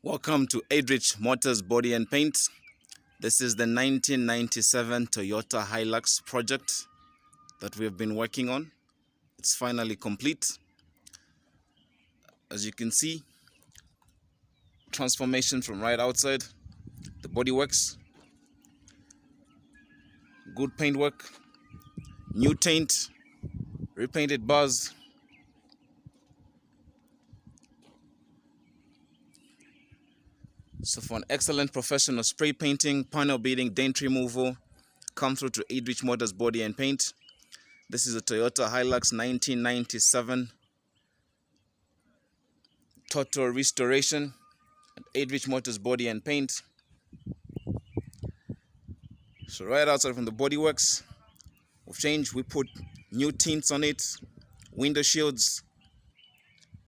Welcome to Adrich Motors Body and Paint. This is the 1997 Toyota Hilux project that we have been working on. It's finally complete. As you can see, transformation from right outside. The bodyworks, good paintwork, new tint, repainted bars. So for an excellent professional spray painting, panel beading, dent removal, come through to Adrich Motors Body and Paint. This is a Toyota Hilux 1997 total restoration at Adrich Motors Body and Paint. So right outside from the bodyworks, we've changed. We put new tints on it, window shields,